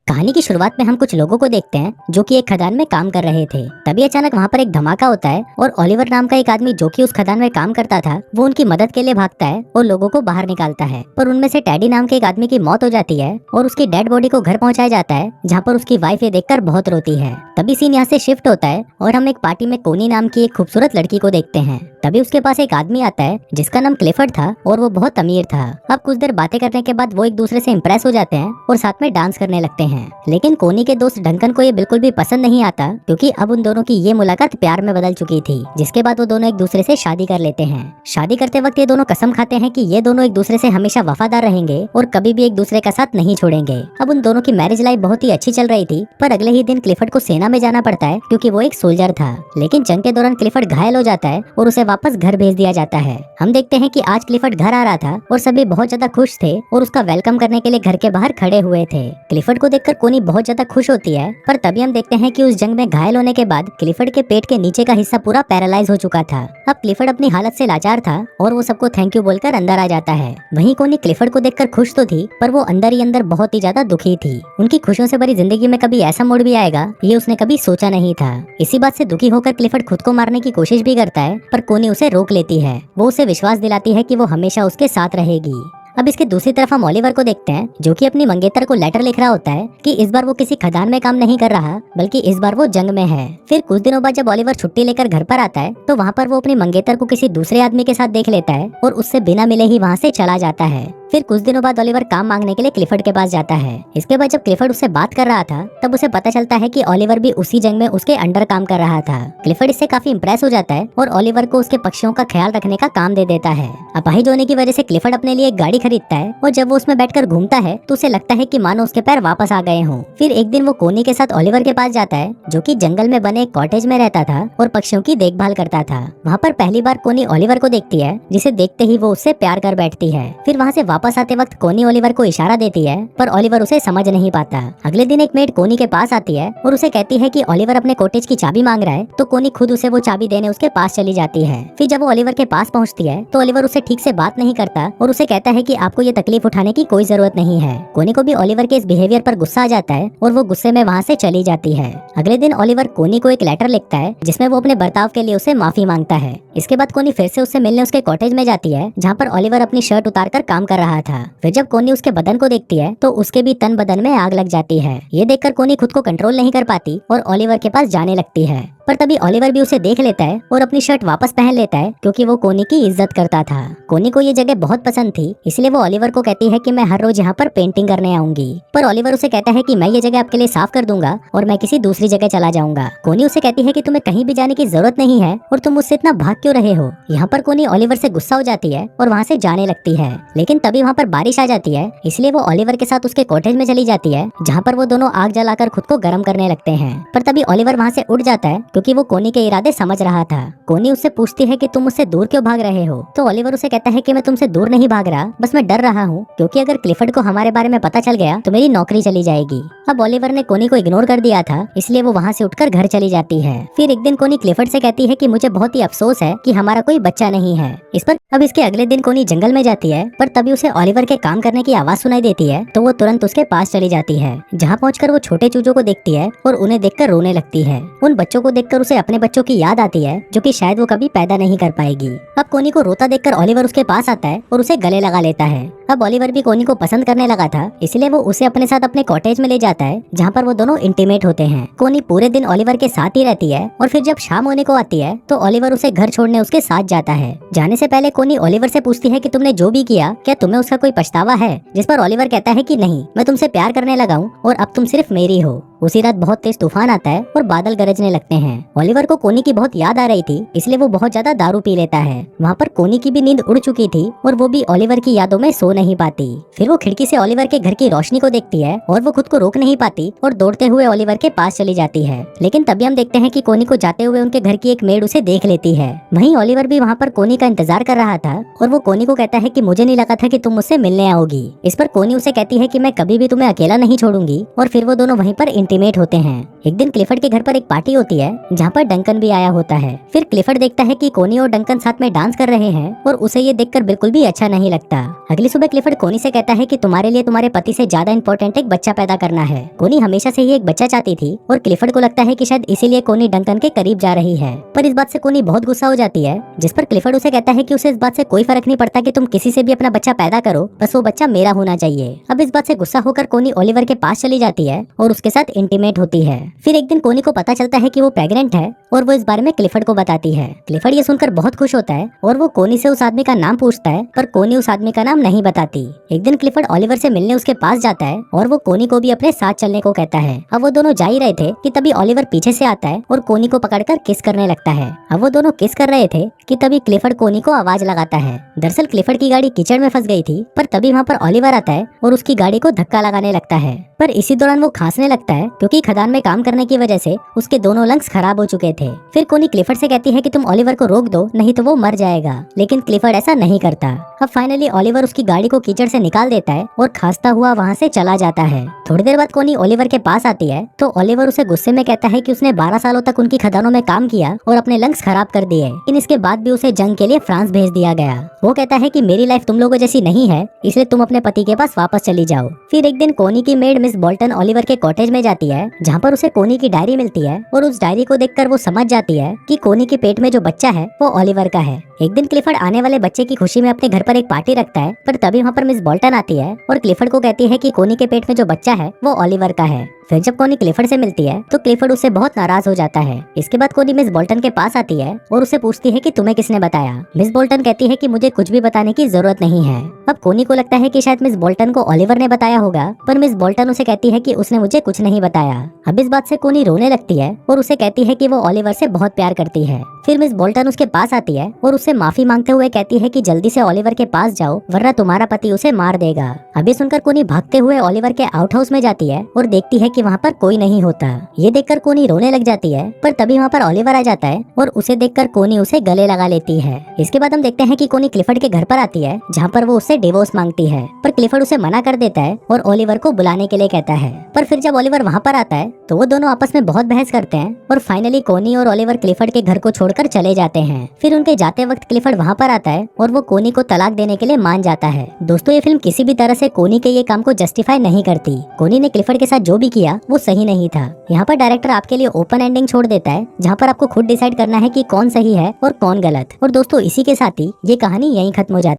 कहानी की शुरुआत में हम कुछ लोगों को देखते हैं जो कि एक खदान में काम कर रहे थे। तभी अचानक वहाँ पर एक धमाका होता है और ओलिवर नाम का एक आदमी जो कि उस खदान में काम करता था वो उनकी मदद के लिए भागता है और लोगों को बाहर निकालता है। पर उनमें से टैडी नाम के एक आदमी की मौत हो जाती है और उसकी डेड बॉडी को घर पहुंचाया जाता है, जहाँ पर उसकी वाइफ ये देखकर बहुत रोती है। तभी सीन यहाँ से शिफ्ट होता है और हम एक पार्टी में कोनी नाम की एक खूबसूरत लड़की को देखते हैं। तभी उसके पास एक आदमी आता है जिसका नाम क्लिफर्ड था और वो बहुत अमीर था। अब कुछ देर बातें करने के बाद वो एक दूसरे से इम्प्रेस हो जाते हैं और साथ में डांस करने लगते हैं। लेकिन कोनी के दोस्त डंकन को ये बिल्कुल भी पसंद नहीं आता क्योंकि अब उन दोनों की ये मुलाकात प्यार में बदल चुकी थी, जिसके बाद वो दोनों एक दूसरे से शादी कर लेते हैं। शादी करते वक्त ये दोनों कसम खाते हैं कि ये दोनों एक दूसरे से हमेशा वफादार रहेंगे और कभी भी एक दूसरे का साथ नहीं छोड़ेंगे। अब उन दोनों की मैरिज लाइफ बहुत ही अच्छी चल रही थी, पर अगले ही दिन क्लिफर्ड को सेना में जाना पड़ता है क्योंकि वो एक सोल्जर था। लेकिन जंग के दौरान क्लिफर्ड घायल हो जाता है और उसे वापस घर भेज दिया जाता है। हम देखते हैं कि आज क्लिफर्ड घर आ रहा था और सभी बहुत ज्यादा खुश थे और उसका वेलकम करने के लिए घर के बाहर खड़े हुए थे। क्लिफर्ड को देखकर कोनी बहुत ज्यादा खुश होती है, पर तभी हम देखते हैं कि उस जंग में घायल होने के बाद क्लिफर्ड के पेट के नीचे का हिस्सा पूरा पैरालाइज हो चुका था। अब क्लिफर्ड अपनी हालत से लाचार था और वो सबको थैंक यू बोलकर अंदर आ जाता है। वहीं कोनी क्लिफर्ड को देखकर खुश तो थी, पर वो अंदर ही अंदर बहुत ही ज्यादा दुखी थी। उनकी खुशियों से भरी जिंदगी में कभी ऐसा मोड़ भी आएगा ये उसने कभी सोचा नहीं था। इसी बात से दुखी होकर क्लिफर्ड खुद को मारने की कोशिश भी करता है, पर कोनी उसे रोक लेती है। वो उसे विश्वास दिलाती है कि वो हमेशा उसके साथ रहेगी। अब इसके दूसरी तरफ हम ओलिवर को देखते हैं जो कि अपनी मंगेतर को लेटर लिख रहा होता है कि इस बार वो किसी खदान में काम नहीं कर रहा बल्कि इस बार वो जंग में है। फिर कुछ दिनों बाद जब ओलिवर छुट्टी लेकर घर पर आता है तो वहाँ पर वो अपनी मंगेतर को किसी दूसरे आदमी के साथ देख लेता है और उससे बिना मिले ही वहाँ से चला जाता है। फिर कुछ दिनों बाद ओलिवर काम मांगने के लिए क्लिफर्ड के पास जाता है। इसके बाद जब क्लिफर्ड उससे बात कर रहा था तब उसे पता चलता है कि ओलिवर भी उसी जंग में उसके अंडर काम कर रहा था। क्लिफर्ड इससे काफी इम्प्रेस हो जाता है और ओलिवर को उसके पक्षियों का ख्याल रखने का काम दे देता है। अपाहिज होने की वजह से क्लिफर्ड अपने लिए एक गाड़ी खरीदता है और जब वो उसमें बैठकर घूमता है तो उसे लगता है कि मानो उसके पैर वापस आ गए हों। फिर एक दिन वो कोनी के साथ ओलिवर के पास जाता है जो कि जंगल में बने एक कॉटेज में रहता था और पक्षियों की देखभाल करता था। वहाँ पर पहली बार कोनी ओलिवर को देखती है, जिसे देखते ही वो उससे प्यार कर बैठती है। फिर वहाँ से वापस आते वक्त कोनी ओलिवर को इशारा देती है, पर ओलिवर उसे समझ नहीं पाता। अगले दिन एक मेड कोनी के पास आती है और उसे कहती है कि ओलिवर अपने कॉटेज की चाबी मांग रहा है, तो कोनी खुद उसे वो चाबी देने उसके पास चली जाती है। फिर जब वो ओलिवर के पास पहुँचती है तो ओलिवर उसे ठीक से बात नहीं करता और उसे कहता है कि आपको ये तकलीफ उठाने की कोई जरूरत नहीं है। कोनी को भी ओलिवर के इस बिहेवियर पर गुस्सा आ जाता है और वो गुस्से में वहाँ से चली जाती है। अगले दिन ओलिवर कोनी को एक लेटर लिखता है जिसमें वो अपने बर्ताव के लिए उसे माफी मांगता है। इसके बाद कोनी फिर से उससे मिलने उसके कॉटेज में जाती है जहाँ पर ओलिवर अपनी शर्ट उतारकर काम कर रहा था। फिर जब कोनी उसके बदन को देखती है तो उसके भी तन बदन में आग लग जाती है। ये देखकर कोनी खुद को कंट्रोल नहीं कर पाती और ओलिवर के पास जाने लगती है, पर तभी ओलिवर भी उसे देख लेता है और अपनी शर्ट वापस पहन लेता है क्योंकि वो कोनी की इज्जत करता था। कोनी को ये जगह बहुत पसंद थी, इसलिए वो ओलिवर को कहती है कि मैं हर रोज यहाँ पर पेंटिंग करने आऊंगी। पर ओलिवर उसे कहता है कि मैं ये जगह आपके लिए साफ कर दूंगा और मैं किसी दूसरी जगह चला जाऊंगा। कोनी उसे कहती है कि तुम्हें कहीं भी जाने की जरूरत नहीं है और तुम मुझसे इतना भाग क्यों रहे हो। यहाँ पर कोनी ओलिवर से गुस्सा हो जाती है और वहाँ से जाने लगती है। लेकिन तभी वहाँ पर बारिश आ जाती है, इसलिए वो ओलिवर के साथ उसके कॉटेज में चली जाती है जहाँ पर वो दोनों आग जलाकर खुद को गर्म करने लगते हैं। पर तभी ओलिवर वहाँ से उठ जाता है क्योंकि वो कोनी के इरादे समझ रहा था। कोनी उससे पूछती है कि तुम मुझसे दूर क्यों भाग रहे हो, तो ओलिवर उसे कहता है कि मैं तुमसे दूर नहीं भाग रहा, बस मैं डर रहा हूँ क्योंकि अगर क्लिफर्ड को हमारे बारे में पता चल गया तो मेरी नौकरी चली जाएगी। अब ओलिवर ने कोनी को इग्नोर कर दिया था, इसलिए वो वहाँ से उठकर घर चली जाती है। फिर एक दिन कोनी क्लिफर्ड से कहती है कि मुझे बहुत ही अफसोस है कि हमारा कोई बच्चा नहीं है। इस पर अब इसके अगले दिन कोनी जंगल में जाती है, पर तभी उसे ओलिवर के काम करने की आवाज सुनाई देती है तो वो तुरंत उसके पास चली जाती है, जहाँ पहुंचकर वो छोटे चूजों को देखती है और उन्हें देखकर रोने लगती है। उन बच्चों को देखकर उसे अपने बच्चों की याद आती है जो कि शायद वो कभी पैदा नहीं कर पाएगी। अब कोनी को रोता देखकर ओलिवर उसके पास आता है और उसे गले लगा लेता है। अब ओलिवर भी कोनी को पसंद करने लगा था, इसलिए वो उसे अपने साथ अपने कॉटेज में ले जाता है जहाँ पर वो दोनों इंटीमेट होते हैं। कोनी पूरे दिन ओलिवर के साथ ही रहती है और फिर जब शाम होने को आती है तो ओलिवर उसे घर छोड़ने उसके साथ जाता है। जाने से पहले कोनी ओलिवर से पूछती है कि तुमने जो भी किया क्या तुम्हें उसका कोई पछतावा है, जिस पर ओलिवर कहता है कि नहीं, मैं तुमसे प्यार करने लगा हूँ और अब तुम सिर्फ मेरी हो। उसी रात बहुत तेज तूफान आता है और बादल गरजने लगते हैं। ओलिवर को कोनी की बहुत याद आ रही थी, इसलिए वो बहुत ज्यादा दारू पी लेता है। वहाँ पर कोनी की भी नींद उड़ चुकी थी और वो भी ओलिवर की यादों में सो नहीं पाती। फिर वो खिड़की से ओलिवर के घर की रोशनी को देखती है और वो खुद को रोक नहीं पाती और दौड़ते हुए ओलिवर के पास चली जाती है। लेकिन तभी हम देखते हैं कि कोनी को जाते हुए उनके घर की एक मेड उसे देख लेती है। वहीं ओलिवर भी वहाँ पर कोनी का इंतजार कर रहा था और वो कोनी को कहता है कि मुझे नहीं लगा था कि तुम मुझसे मिलने आओगी। इस पर कोनी उसे कहती है कि मैं कभी भी तुम्हें अकेला नहीं छोड़ूंगी और फिर वो दोनों वहीं पर इंटीमेट होते हैं। एक दिन क्लिफर्ड के घर पर एक पार्टी होती है जहाँ पर डंकन भी आया होता है। फिर क्लिफर्ड देखता है कि कोनी और डंकन साथ में डांस कर रहे हैं और उसे ये देखकर बिल्कुल भी अच्छा नहीं लगता। अगली सुबह क्लिफर्ड कोनी से कहता है कि तुम्हारे लिए तुम्हारे पति से ज्यादा इंपॉर्टेंट एक बच्चा पैदा करना है। कोनी हमेशा से ही एक बच्चा चाहती थी और क्लिफर्ड को लगता है कि शायद इसीलिए कोनी डंकन के करीब जा रही है। पर इस बात से कोनी बहुत गुस्सा हो जाती है, जिस पर क्लिफर्ड उसे कहता है कि उसे इस बात से कोई फर्क नहीं पड़ता कि तुम किसी से भी अपना बच्चा पैदा करो, बस वो बच्चा मेरा होना चाहिए। अब इस बात से गुस्सा होकर कोनी ओलिवर के पास चली जाती है और उसके साथ इंटीमेट होती है। फिर एक दिन कोनी को पता चलता है कि वो प्रेग्नेंट है और वो इस बारे में क्लिफर्ड को बताती है। क्लिफर्ड ये सुनकर बहुत खुश होता है और वो कोनी से उस आदमी का नाम पूछता है, पर कोनी उस आदमी का नाम नहीं बताती। एक दिन क्लिफर्ड ओलिवर से मिलने उसके पास जाता है और वो कोनी को भी अपने साथ चलने को कहता है। अब वो दोनों जा ही रहे थे कि तभी ओलिवर पीछे से आता है और कोनी को पकड़कर किस करने लगता है। अब वो दोनों किस कर रहे थे कि तभी क्लिफर्ड कोनी को आवाज लगाता है। दरअसल क्लिफर्ड की गाड़ी कीचड़ में फंस गई थी, पर तभी वहाँ पर ओलिवर आता है और उसकी गाड़ी को धक्का लगाने लगता है। पर इसी दौरान वो खांसने लगता है क्योंकि खदान में काम करने की वजह से उसके दोनों लंग्स खराब हो चुके थे। फिर कोनी क्लिफर्ड से कहती है कि तुम ओलिवर को रोक दो, नहीं तो वो मर जाएगा, लेकिन क्लिफर्ड ऐसा नहीं करता। अब फाइनली ओलिवर उसकी गाड़ी को कीचड़ से निकाल देता है और खांसता हुआ वहाँ से चला जाता है। थोड़ी देर बाद कोनी ओलिवर के पास आती है तो ओलिवर उसे गुस्से में कहता है कि उसने 12 सालों तक उनकी खदानों में काम किया और अपने लंग्स खराब कर दिए, लेकिन इसके बाद भी उसे जंग के लिए फ्रांस भेज दिया गया। वो कहता है कि मेरी लाइफ तुम लोगों जैसी नहीं है, इसलिए तुम अपने पति के पास वापस चली जाओ। फिर एक दिन कोनी की मेड मिस बोल्टन ओलिवर के कॉटेज में जाती है जहाँ पर उसे कोनी की डायरी मिलती है और उस डायरी को देखकर वो समझ जाती है कि कोनी के पेट में जो बच्चा है वो ओलिवर का है। एक दिन क्लिफर्ड आने वाले बच्चे की खुशी में अपने घर पर एक पार्टी रखता है, पर तभी वहाँ पर मिस बोल्टन आती है और क्लिफर्ड को कहती है कि कोनी के पेट में जो बच्चा है वो ओलिवर का है। फिर जब कोनी क्लिफर्ड से मिलती है तो क्लिफर्ड उससे बहुत नाराज हो जाता है। इसके बाद कोनी मिस बोल्टन के पास आती है और उसे पूछती है कि तुम्हें किसने बताया। मिस बोल्टन कहती है कि मुझे कुछ भी बताने की जरूरत नहीं है। अब कोनी को लगता है कि शायद मिस बोल्टन को ओलिवर ने बताया होगा, पर मिस बोल्टन उसे कहती है कि उसने मुझे कुछ नहीं बताया। अब इस बात से कोनी रोने लगती है और उसे कहती है कि वो ओलिवर से बहुत प्यार करती है। फिर मिस बोल्टन उसके पास आती है और उससे माफी मांगते हुए कहती है कि जल्दी से ओलिवर के पास जाओ, वरना तुम्हारा पति उसे मार देगा। अभी सुनकर कोनी भागते हुए ओलिवर के आउट हाउस में जाती है और देखती है कि वहाँ पर कोई नहीं होता। ये देखकर कोनी रोने लग जाती है, पर तभी वहाँ पर ओलिवर आ जाता है और उसे देखकर कोनी उसे गले लगा लेती है। इसके बाद हम देखते हैं कि कोनी क्लिफर्ड के घर पर आती है जहाँ पर वो उससे डिवोर्स मांगती है, पर क्लिफर्ड उसे मना कर देता है और ओलिवर को बुलाने के लिए कहता है। पर फिर जब ओलिवर वहाँ पर आता है तो वो दोनों आपस में बहुत बहस करते हैं और फाइनली कोनी और ओलिवर क्लिफर्ड के घर को छोड़कर चले जाते हैं। फिर उनके जाते वक्त क्लिफर्ड वहाँ पर आता है और वो कोनी को तलाक देने के लिए मान जाता है। दोस्तों, ये फिल्म किसी भी तरह से कोनी के ये काम को जस्टिफाई नहीं करती। कोनी ने क्लिफर्ड के साथ जो भी किया वो सही नहीं था। यहाँ पर डायरेक्टर आपके लिए ओपन एंडिंग छोड़ देता है जहाँ पर आपको खुद डिसाइड करना है कि कौन सही है और कौन गलत। और दोस्तों, इसी के साथ ही ये कहानी यहीं खत्म हो जाती है।